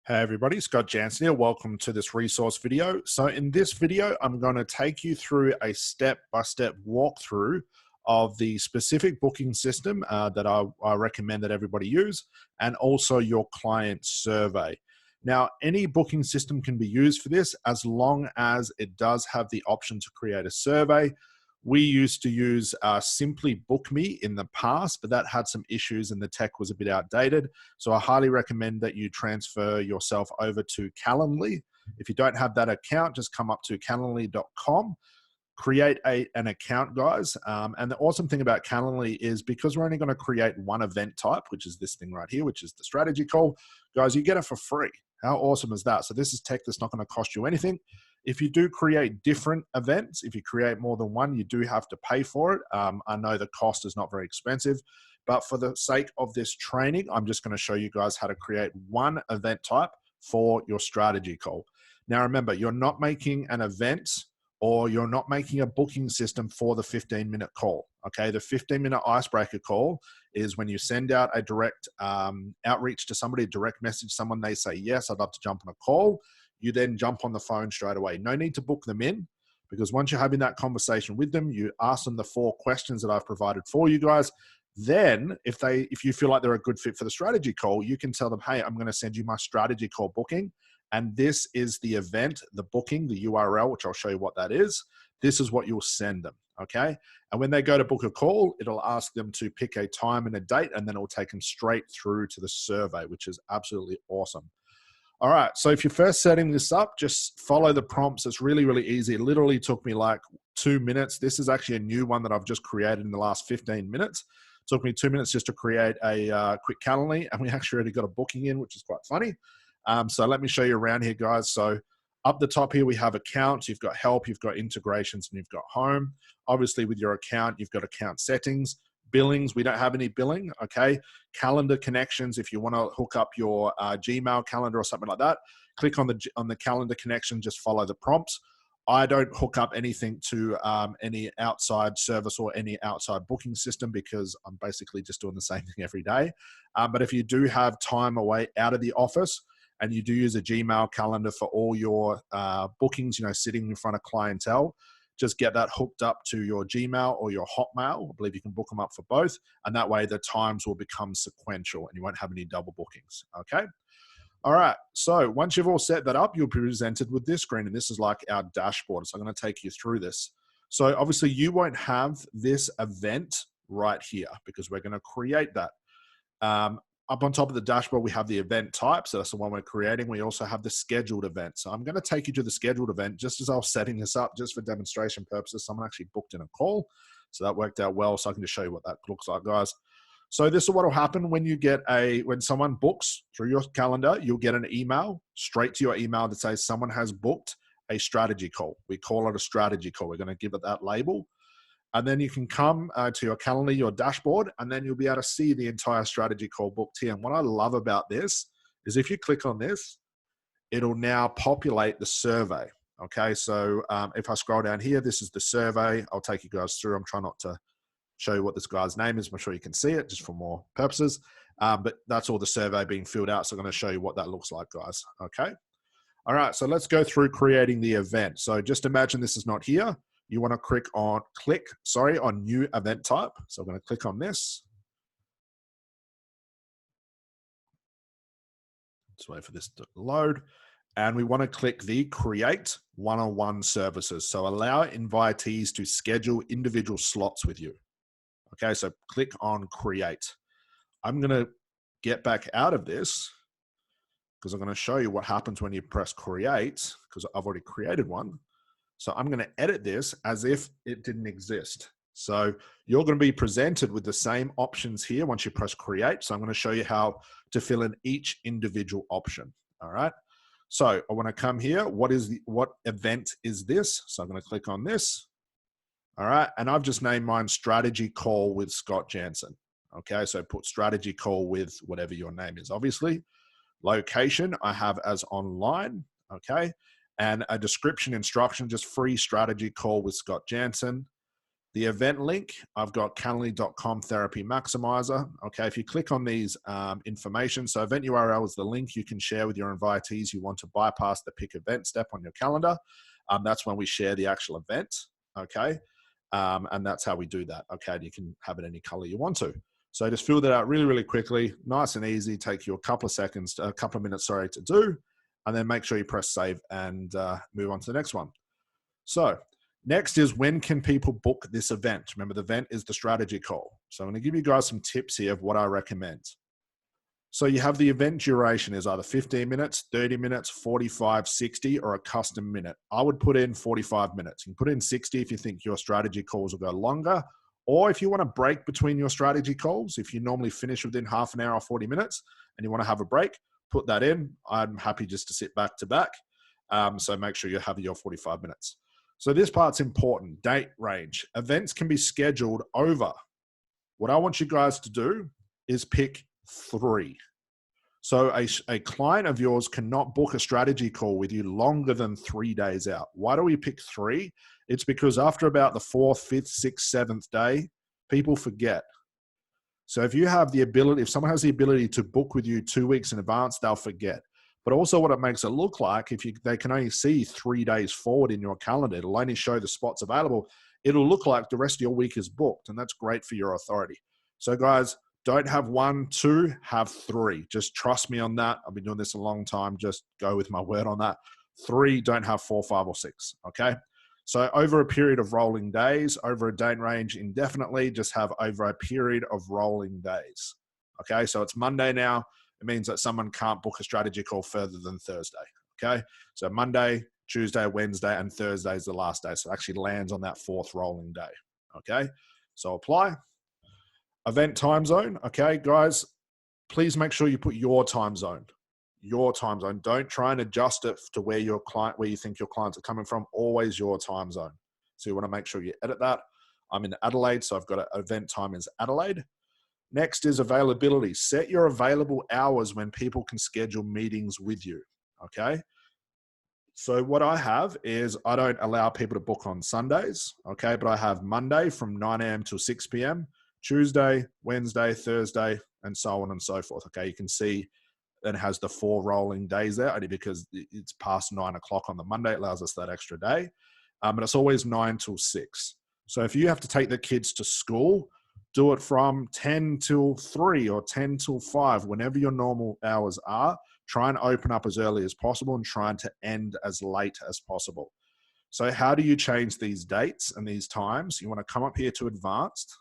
Hey everybody, Scott Jansen here. Welcome to this resource video. So in this video, I'm going to take you through a step-by-step walkthrough of the specific booking system that I recommend that everybody use, and also your client survey. Now, any booking system can be used for this as long as it does have the option to create a survey. We used to use Simply Book Me in the past, but that had some issues and the tech was a bit outdated. So I highly recommend that you transfer yourself over to Calendly. If you don't have that account, just come up to calendly.com, create an account, guys. And the awesome thing about Calendly is because we're only going to create one event type, which is this thing right here, which is the strategy call, guys, you get it for free. How awesome is that? So this is tech that's not going to cost you anything. If you do create different events, if you create more than one, you do have to pay for it. I know the cost is not very expensive, but for the sake of this training, I'm just going to show you guys how to create one event type for your strategy call. Now, remember, you're not making an event or you're not making a booking system for the 15-minute call, okay? The 15-minute icebreaker call is when you send out a direct outreach to somebody, a direct message, someone, they say, yes, I'd love to jump on a call. You then jump on the phone straight away. No need to book them in, because once you're having that conversation with them, you ask them the 4 questions that I've provided for you guys. Then if you feel like they're a good fit for the strategy call, you can tell them, hey, I'm going to send you my strategy call booking. And this is the event, the booking, the URL, which I'll show you what that is. This is what you'll send them, okay? And when they go to book a call, it'll ask them to pick a time and a date, and then it'll take them straight through to the survey, which is absolutely awesome. All right, so if you're first setting this up, just follow the prompts. It's really, really easy. It literally took me like 2 minutes. This is actually a new one that I've just created in the last 15 minutes. It took me 2 minutes just to create a quick Calendly, and we actually already got a booking in, which is quite funny. So let me show you around here, guys. So up the top here, we have accounts, you've got help, you've got integrations, and you've got home. Obviously with your account, you've got account settings. Billings, we don't have any billing, okay? Calendar connections, if you want to hook up your Gmail calendar or something like that, click on the calendar connection, just follow the prompts. I don't hook up anything to any outside service or any outside booking system because I'm basically just doing the same thing every day. But if you do have time away out of the office and you do use a Gmail calendar for all your bookings, you know, sitting in front of clientele, just get that hooked up to your Gmail or your Hotmail. I believe you can book them up for both. And that way the times will become sequential and you won't have any double bookings, okay? All right, so once you've all set that up, you'll be presented with this screen, and this is like our dashboard. So I'm gonna take you through this. So obviously you won't have this event right here because we're gonna create that. Up on top of the dashboard, we have the event type. So that's the one we're creating. We also have the scheduled event. So I'm going to take you to the scheduled event just as I was setting this up, just for demonstration purposes. Someone actually booked in a call. So that worked out well. So I can just show you what that looks like, guys. So this is what will happen when you get when someone books through your calendar, you'll get an email straight to your email that says someone has booked a strategy call. We call it a strategy call. We're going to give it that label. And then you can come to your calendar, your dashboard, and then you'll be able to see the entire strategy call booked here. And what I love about this is if you click on this, it'll now populate the survey. Okay, so if I scroll down here, this is the survey. I'll take you guys through. I'm trying not to show you what this guy's name is. I'm sure you can see it just for more purposes. But that's all the survey being filled out. So I'm going to show you what that looks like, guys. Okay. All right, so let's go through creating the event. So just imagine this is not here. You want to click on new event type. So I'm going to click on this. Let's wait for this to load. And we want to click the create one-on-one services. So allow invitees to schedule individual slots with you. Okay, so click on create. I'm going to get back out of this because I'm going to show you what happens when you press create, because I've already created one. So I'm going to edit this as if it didn't exist. So you're going to be presented with the same options here once you press create. So I'm going to show you how to fill in each individual option. All right. So I want to come here. What event is this? So I'm going to click on this. All right. And I've just named mine strategy call with Scott Jansen. Okay. So put strategy call with whatever your name is, obviously. Location I have as online. Okay. And a description instruction, just free strategy call with Scott Jansen. The event link, I've got Calendly.com Therapy Maximizer. Okay, if you click on these information, so event URL is the link you can share with your invitees. You want to bypass the pick event step on your calendar. That's when we share the actual event. Okay, and that's how we do that. Okay, and you can have it any color you want to. So just fill that out really, really quickly, nice and easy. Take you a couple of minutes, sorry, to do, and then make sure you press save and move on to the next one. So next is, when can people book this event? Remember, the event is the strategy call. So I'm going to give you guys some tips here of what I recommend. So you have the event duration is either 15 minutes, 30 minutes, 45, 60, or a custom minute. I would put in 45 minutes. You can put in 60 if you think your strategy calls will go longer, or if you want to break between your strategy calls, if you normally finish within half an hour or 40 minutes and you want to have a break, put that in. I'm happy just to sit back to back. So make sure you have your 45 minutes. So this part's important. Date range. Events can be scheduled over. What I want you guys to do is pick 3. So a client of yours cannot book a strategy call with you longer than 3 days out. Why do we pick 3? It's because after about the 4th, 5th, 6th, 7th day, people forget. So if someone has the ability to book with you 2 weeks in advance, they'll forget. But also what it makes it look like, they can only see 3 days forward in your calendar, it'll only show the spots available. It'll look like the rest of your week is booked, and that's great for your authority. So guys, don't have 1, 2, have 3. Just trust me on that. I've been doing this a long time. Just go with my word on that. 3, don't have 4, 5, or 6, okay? So over a period of rolling days, over a date range indefinitely, just have over a period of rolling days, okay? So it's Monday now. It means that someone can't book a strategy call further than Thursday, okay? So Monday, Tuesday, Wednesday, and Thursday is the last day. So it actually lands on that 4th rolling day, okay? So apply. Event time zone, okay, guys, please make sure you put your time zone. Your time zone. Don't try and adjust it to where you think your clients are coming from. Always your time zone. So you want to make sure you edit that. I'm in Adelaide, so I've got an event time is Adelaide. Next is availability. Set your available hours when people can schedule meetings with you, okay? So what I have is I don't allow people to book on Sundays, okay? But I have Monday from 9 a.m. till 6 p.m., Tuesday, Wednesday, Thursday, and so on and so forth, okay? You can see it has the 4 rolling days there, only because it's past 9 o'clock on the Monday. It allows us that extra day. But it's always 9 till 6. So if you have to take the kids to school, do it from 10 till 3 or 10 till 5, whenever your normal hours are. Try and open up as early as possible and try to end as late as possible. So how do you change these dates and these times? You want to come up here to advanced,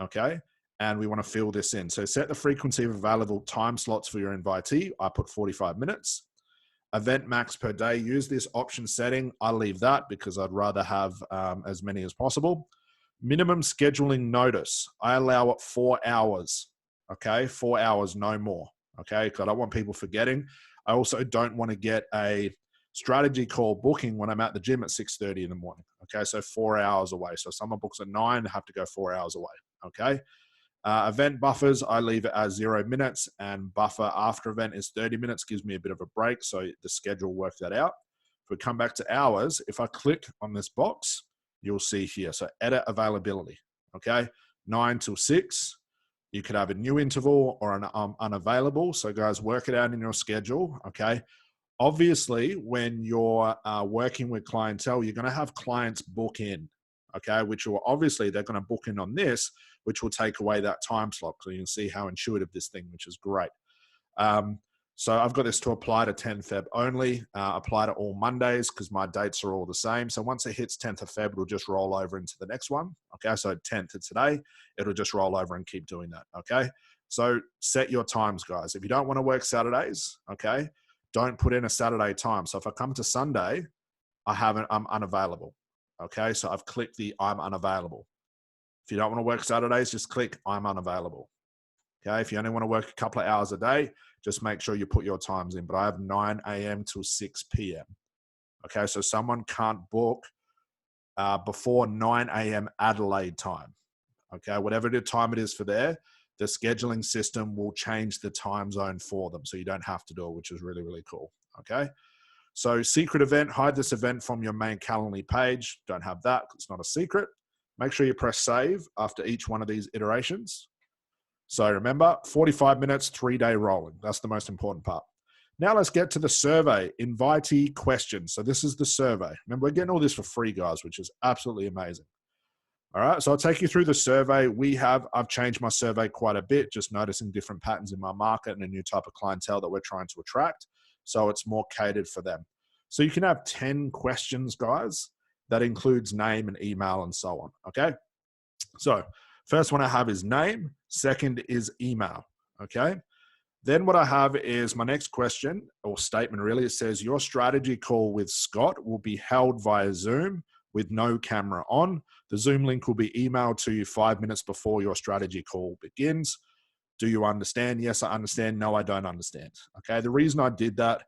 okay? And we want to fill this in. So set the frequency of available time slots for your invitee. I put 45 minutes. Event max per day. Use this option setting. I leave that because I'd rather have as many as possible. Minimum scheduling notice. I allow it 4 hours, okay? 4 hours, no more, okay? Because I don't want people forgetting. I also don't want to get a strategy call booking when I'm at the gym at 6:30 in the morning, okay? So 4 hours away. So if someone books at 9, they have to go 4 hours away, okay? Event buffers, I leave it as 0 minutes, and buffer after event is 30 minutes, gives me a bit of a break, so the schedule works that out. If we come back to hours, if I click on this box, you'll see here, so edit availability, okay? 9 till 6, you could have a new interval or an unavailable, so guys, work it out in your schedule, okay? Obviously, when you're working with clientele, you're gonna have clients book in, okay? Which will obviously, they're gonna book in on this, which will take away that time slot. So you can see how intuitive this thing, which is great. So I've got this to apply to 10 Feb only, apply to all Mondays because my dates are all the same. So once it hits 10th of Feb, it'll just roll over into the next one. Okay, so 10th to today, it'll just roll over and keep doing that, okay? So set your times, guys. If you don't want to work Saturdays, okay, don't put in a Saturday time. So if I come to Sunday, I'm unavailable, okay? So I've clicked the I'm unavailable. If you don't want to work Saturdays, just click I'm unavailable. Okay, if you only want to work a couple of hours a day, just make sure you put your times in. But I have 9 a.m. till 6 p.m. Okay, so someone can't book before 9 a.m. Adelaide time. Okay, whatever the time it is for there, the scheduling system will change the time zone for them. So you don't have to do it, which is really, really cool. Okay, so secret event, hide this event from your main Calendly page. Don't have that, it's not a secret. Make sure you press save after each one of these iterations. So remember, 45 minutes, 3-day rolling. That's the most important part. Now let's get to the survey, invitee questions. So this is the survey. Remember, we're getting all this for free, guys, which is absolutely amazing. All right, so I'll take you through the survey. I've changed my survey quite a bit, just noticing different patterns in my market and a new type of clientele that we're trying to attract. So it's more catered for them. So you can have 10 questions, guys. That includes name and email and so on, okay? So first one I have is name. Second is email, okay? Then what I have is my next question or statement really. It says your strategy call with Scott will be held via Zoom with no camera on. The Zoom link will be emailed to you 5 minutes before your strategy call begins. Do you understand? Yes, I understand. No, I don't understand. Okay. The reason I did that,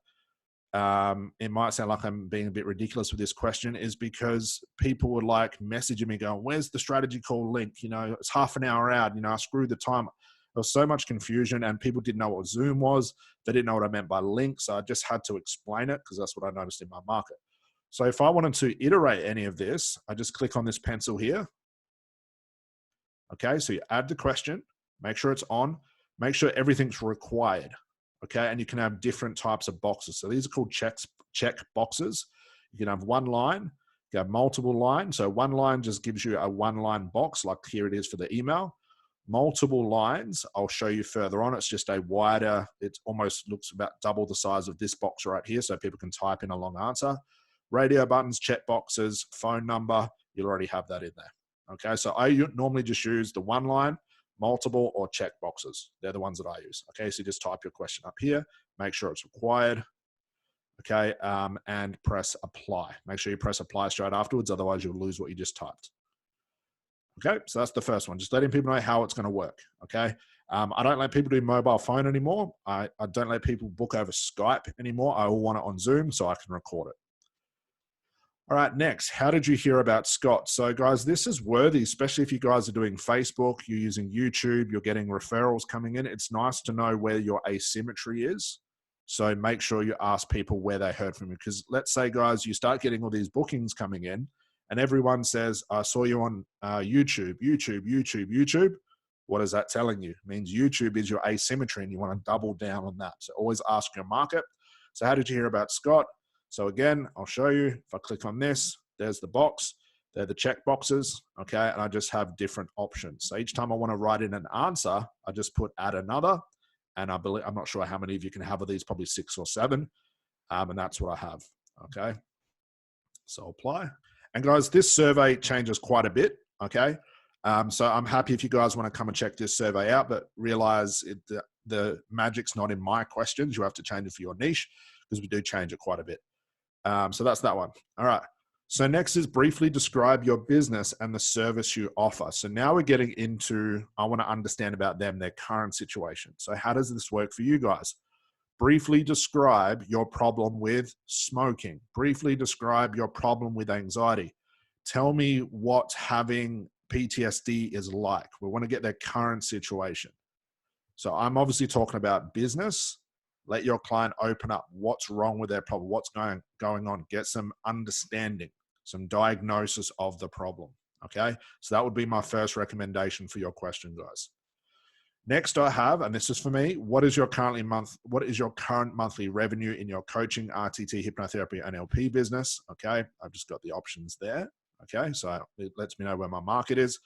it might sound like I'm being a bit ridiculous with this question, is because people were like messaging me going, where's the strategy call link? You know, it's half an hour out. You know, I screwed the time. There was so much confusion and people didn't know what Zoom was. They didn't know what I meant by link. So I just had to explain it because that's what I noticed in my market. So if I wanted to iterate any of this, I just click on this pencil here. Okay, so you add the question, make sure it's on, make sure everything's required. Okay, and you can have different types of boxes. So these are called check boxes. You can have one line, you can have multiple lines. So one line just gives you a one-line box, like here it is for the email. Multiple lines, I'll show you further on. It's just a wider, it almost looks about double the size of this box right here, so people can type in a long answer. Radio buttons, check boxes, phone number, you'll already have that in there. Okay, so I normally just use the one line, multiple, or check boxes. They're the ones that I use. Okay, so you just type your question up here, make sure it's required, okay, and press apply. Make sure you press apply straight afterwards, otherwise you'll lose what you just typed. Okay, so that's the first one. Just letting people know how it's going to work. Okay, I don't let people do mobile phone anymore. I don't let people book over Skype anymore. I all want it on Zoom so I can record it. All right, next, how did you hear about Scott? So guys, this is worthy, especially if you guys are doing Facebook, you're using YouTube, you're getting referrals coming in. It's nice to know where your asymmetry is. So make sure you ask people where they heard from you. Because let's say, guys, you start getting all these bookings coming in and everyone says, I saw you on YouTube. What is that telling you? It means YouTube is your asymmetry and you want to double down on that. So always ask your market. So how did you hear about Scott? So again, I'll show you. If I click on this, there's the box. They're the check boxes, okay? And I just have different options. So each time I want to write in an answer, I just put add another. And I believe, I'm not sure how many of you can have of these, probably 6 or 7. And that's what I have, okay? So apply. And guys, this survey changes quite a bit, okay? So I'm happy if you guys want to come and check this survey out, but realize the magic's not in my questions. You have to change it for your niche because we do change it quite a bit. So that's that one. All right. So next is briefly describe your business and the service you offer. So now we're getting into, I want to understand about them, their current situation. So how does this work for you guys? Briefly describe your problem with smoking. Briefly describe your problem with anxiety. Tell me what having PTSD is like. We want to get their current situation. So I'm obviously talking about business. Let your client open up what's wrong with their problem, what's going on. Get some understanding, some diagnosis of the problem, okay? So that would be my first recommendation for your question, guys. Next I have, and this is for me, what is your current monthly revenue in your coaching, RTT, hypnotherapy, NLP business? Okay, I've just got the options there. Okay, so it lets me know where my market is.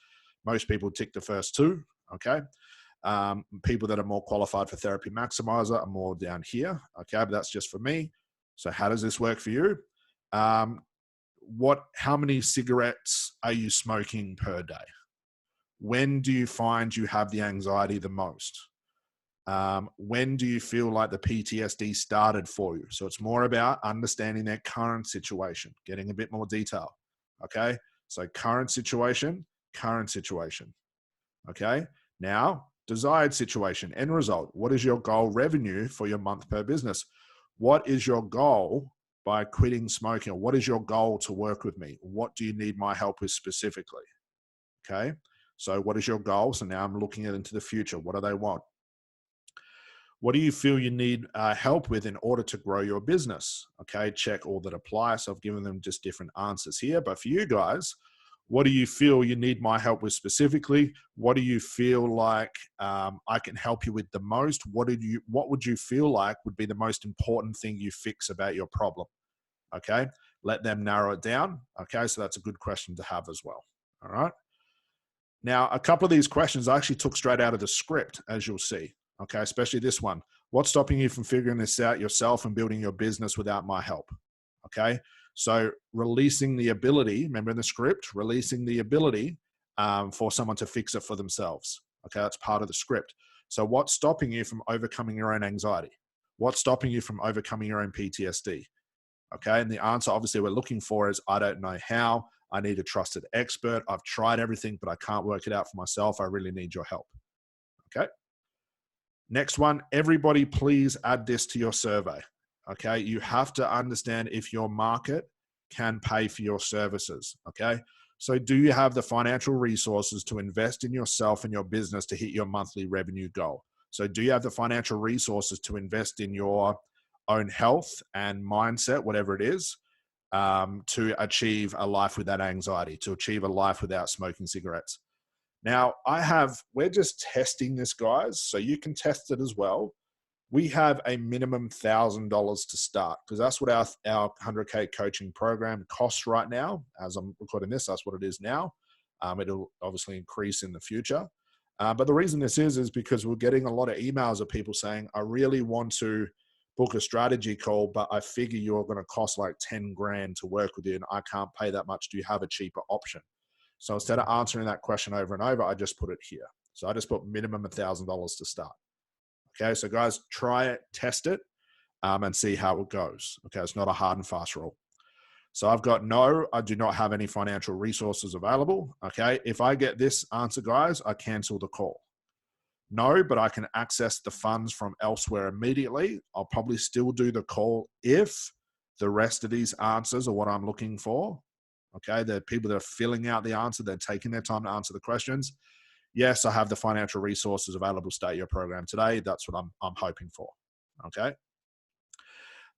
Most people tick the first 2, okay? People that are more qualified for Therapy Maximizer are more down here. Okay, but that's just for me. So how does this work for you? How many cigarettes are you smoking per day? When do you find you have the anxiety the most? When do you feel like the PTSD started for you? So it's more about understanding their current situation, getting a bit more detail. Okay, so current situation. Okay, now desired situation, end result. What is your goal revenue for your month per business? What is your goal by quitting smoking? What is your goal to work with me? What do you need my help with specifically? Okay, so what is your goal? So now I'm looking into the future. What do they want? What do you feel you need help with in order to grow your business? Okay, check all that apply. So I've given them just different answers here. But for you guys, What do you feel you need my help with specifically? What do you feel like I can help you with the most? What would you feel like would be the most important thing you fix about your problem? Okay, let them narrow it down. Okay, so that's a good question to have as well. All right. Now, a couple of these questions I actually took straight out of the script, as you'll see. Okay, especially this one. What's stopping you from figuring this out yourself and building your business without my help? Okay, so releasing the ability, remember in the script, releasing the ability for someone to fix it for themselves. Okay, that's part of the script. So what's stopping you from overcoming your own anxiety? What's stopping you from overcoming your own PTSD? Okay, and the answer obviously we're looking for is I don't know how. I need a trusted expert. I've tried everything, but I can't work it out for myself. I really need your help. Okay. Next one, everybody please add this to your survey. Okay, you have to understand if your market can pay for your services. Okay, so do you have the financial resources to invest in yourself and your business to hit your monthly revenue goal? So do you have the financial resources to invest in your own health and mindset, whatever it is, to achieve a life without anxiety, to achieve a life without smoking cigarettes? Now, we're just testing this, guys, so you can test it as well. We have a minimum $1,000 to start because that's what our 100K coaching program costs right now. As I'm recording this, that's what it is now. It'll obviously increase in the future. But the reason this is because we're getting a lot of emails of people saying, I really want to book a strategy call, but I figure you're going to cost like 10 grand to work with you and I can't pay that much. Do you have a cheaper option? So instead of answering that question over and over, I just put it here. So I just put minimum $1,000 to start. Okay, so guys, try it, test it, and see how it goes. Okay, it's not a hard and fast rule. So I've got no, I do not have any financial resources available. Okay, if I get this answer, guys, I cancel the call. No, but I can access the funds from elsewhere immediately. I'll probably still do the call if the rest of these answers are what I'm looking for. Okay, the people that are filling out the answer, they're taking their time to answer the questions. Yes, I have the financial resources available to start your program today. That's what I'm hoping for. Okay.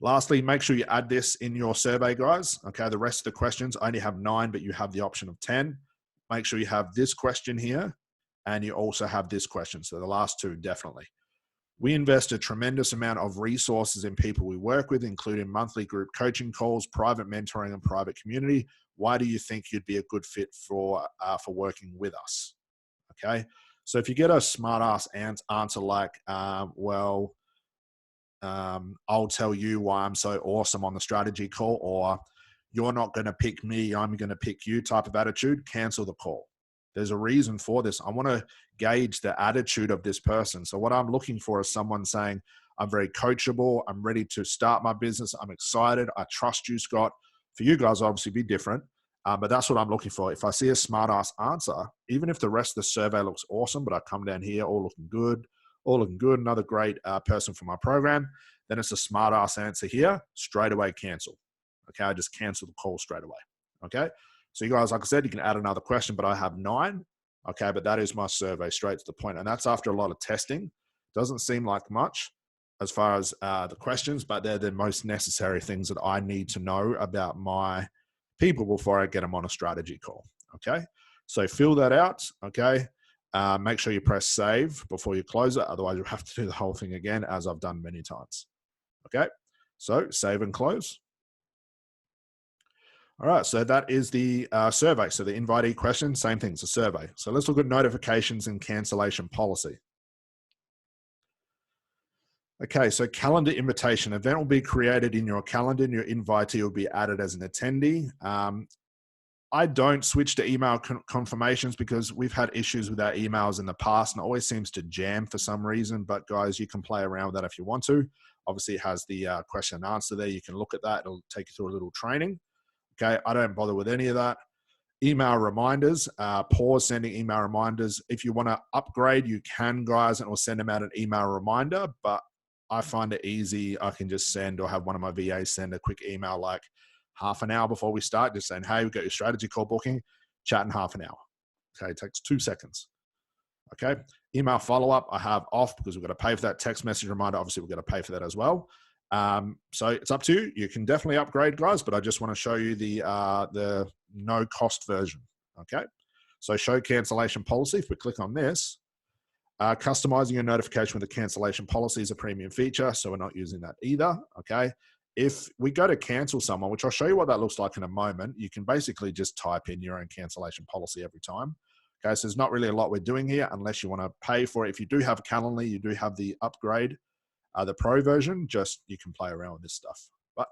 Lastly, make sure you add this in your survey, guys. Okay, the rest of the questions, I only have 9, but you have the option of 10. Make sure you have this question here, and you also have this question. So the last 2, definitely. We invest a tremendous amount of resources in people we work with, including monthly group coaching calls, private mentoring, and private community. Why do you think you'd be a good fit for working with us? Okay, so if you get a smart ass answer like, I'll tell you why I'm so awesome on the strategy call, or you're not going to pick me, I'm going to pick you type of attitude, cancel the call. There's a reason for this. I want to gauge the attitude of this person. So what I'm looking for is someone saying, I'm very coachable. I'm ready to start my business. I'm excited. I trust you, Scott. For you guys, obviously be different. But that's what I'm looking for. If I see a smart ass answer, even if the rest of the survey looks awesome, but I come down here, all looking good, another great person for my program, then it's a smart ass answer here, straight away cancel. Okay, I just cancel the call straight away. Okay, so you guys, like I said, you can add another question, but I have 9. Okay, but that is my survey, straight to the point. And that's after a lot of testing. Doesn't seem like much as far as the questions, but they're the most necessary things that I need to know about my people before I get them on a strategy call. Okay, so fill that out. Okay, make sure you press save before you close it. Otherwise, you'll have to do the whole thing again, as I've done many times. Okay, so save and close. All right, so that is the survey. So the invitee question, same thing, it's a survey. So let's look at notifications and cancellation policy. Okay, so calendar invitation. Event will be created in your calendar and your invitee will be added as an attendee. I don't switch to email confirmations because we've had issues with our emails in the past and it always seems to jam for some reason. But guys, you can play around with that if you want to. Obviously, it has the question and answer there. You can look at that. It'll take you through a little training. Okay, I don't bother with any of that. Email reminders, pause sending email reminders. If you want to upgrade, you can, guys, and we'll send them out an email reminder. But I find it easy. I can just send or have one of my VAs send a quick email like half an hour before we start, just saying, hey, we've got your strategy call booking, chat in half an hour. Okay, it takes 2 seconds. Okay, email follow-up I have off because we've got to pay for that. Text message reminder, obviously we've got to pay for that as well. So it's up to you. You can definitely upgrade, guys, but I just want to show you the no cost version. Okay. So show cancellation policy. If we click on this, customizing your notification with a cancellation policy is a premium feature, so we're not using that either. Okay. If we go to cancel someone, which I'll show you what that looks like in a moment, you can basically just type in your own cancellation policy every time. Okay, so there's not really a lot we're doing here unless you want to pay for it. If you do have Calendly, you do have the upgrade, the pro version, just you can play around with this stuff. But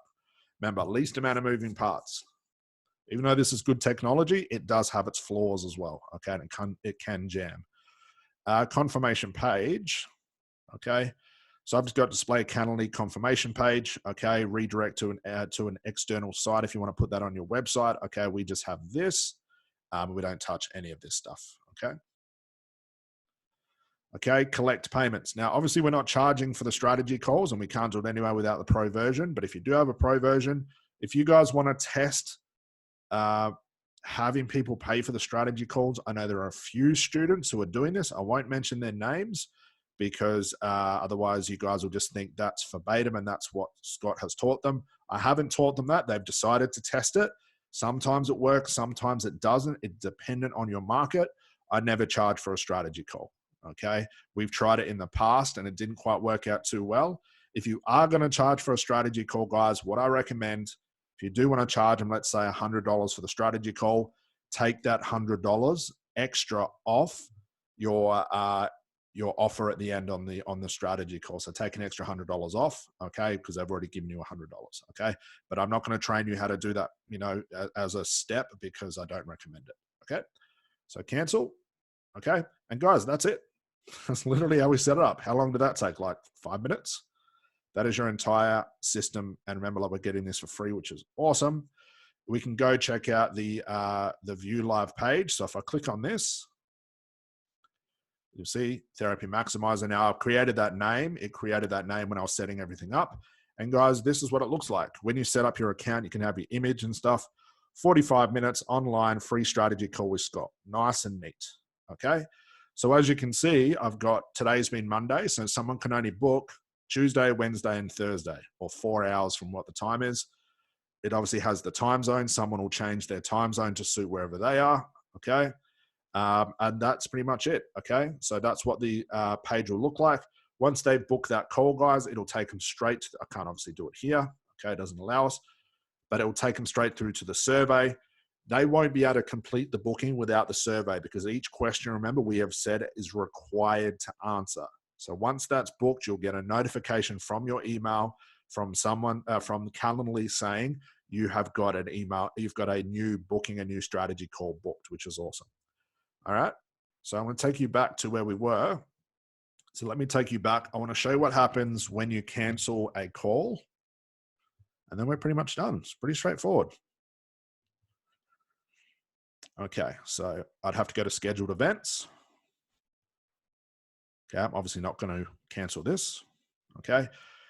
remember, least amount of moving parts. Even though this is good technology, it does have its flaws as well. Okay, and it can jam. Confirmation page. Okay, so I've just got display Calendly confirmation page. Okay, redirect to an external site if you want to put that on your website. Okay, we just have this. We don't touch any of this stuff. Okay. Okay, collect payments. Now, obviously, we're not charging for the strategy calls, and we can't do it anyway without the pro version. But if you do have a pro version, if you guys want to test having people pay for the strategy calls, I know there are a few students who are doing this. I won't mention their names because otherwise you guys will just think that's verbatim and that's what Scott has taught them. I haven't taught them that. They've decided to test it. Sometimes it works, sometimes it doesn't. It's dependent on your market. I never charge for a strategy call. Okay. We've tried it in the past and it didn't quite work out too well. If you are going to charge for a strategy call, guys, what I recommend, if you do want to charge them, let's say $100 for the strategy call, take that $100 extra off your offer at the end on the strategy call. So take an extra $100 off, okay, because they've already given you $100, okay. But I'm not going to train you how to do that, as a step because I don't recommend it, okay. So cancel, okay, and guys, that's it. That's literally how we set it up. How long did that take? Like 5 minutes. That is your entire system. And remember, like, we're getting this for free, which is awesome. We can go check out the view live page. So if I click on this, you'll see Therapy Maximizer. Now I've created that name. It created that name when I was setting everything up. And guys, this is what it looks like. When you set up your account, you can have your image and stuff. 45 minutes online, free strategy call with Scott. Nice and neat. Okay. So as you can see, I've got, today's been Monday. So someone can only book Tuesday, Wednesday, and Thursday, or 4 hours from what the time is. It obviously has the time zone. Someone will change their time zone to suit wherever they are. Okay. And that's pretty much it. Okay. So that's what the page will look like. Once they book that call, guys, it'll take them straight to, I can't obviously do it here. Okay. It doesn't allow us, but it will take them straight through to the survey. They won't be able to complete the booking without the survey because each question, remember, we have said is required to answer. So once that's booked, you'll get a notification from your email from someone from Calendly saying you have got an email, you've got a new booking, a new strategy call booked, which is awesome. All right. So I'm going to take you back to where we were. So let me take you back. I want to show you what happens when you cancel a call. And then we're pretty much done. It's pretty straightforward. Okay. So I'd have to go to scheduled events. Okay. I'm obviously not going to cancel this. Okay.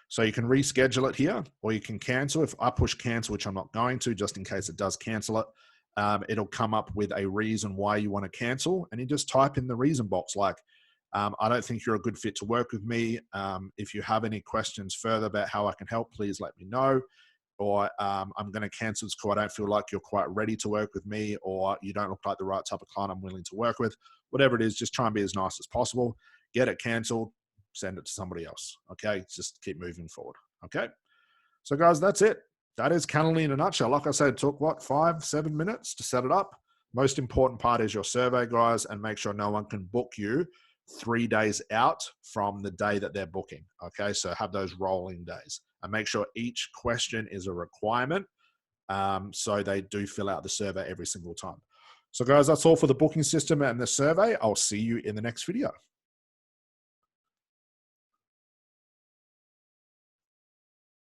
So you can reschedule it here, or you can cancel. If I push cancel, which I'm not going to, just in case it does cancel it, it'll come up with a reason why you want to cancel. And you just type in the reason box, like, I don't think you're a good fit to work with me. If you have any questions further about how I can help, please let me know. Or I'm going to cancel this call. I don't feel like you're quite ready to work with me, or you don't look like the right type of client I'm willing to work with. Whatever it is, just try and be as nice as possible. Get it canceled, send it to somebody else. Okay, just keep moving forward. Okay, so guys, that's it. That is Calendly in a nutshell. Like I said, it took what, 5-7 minutes to set it up. Most important part is your survey, guys, and make sure no one can book you 3 days out from the day that they're booking. Okay, so have those rolling days and make sure each question is a requirement. So they do fill out the survey every single time. So guys, that's all for the booking system and the survey. I'll see you in the next video.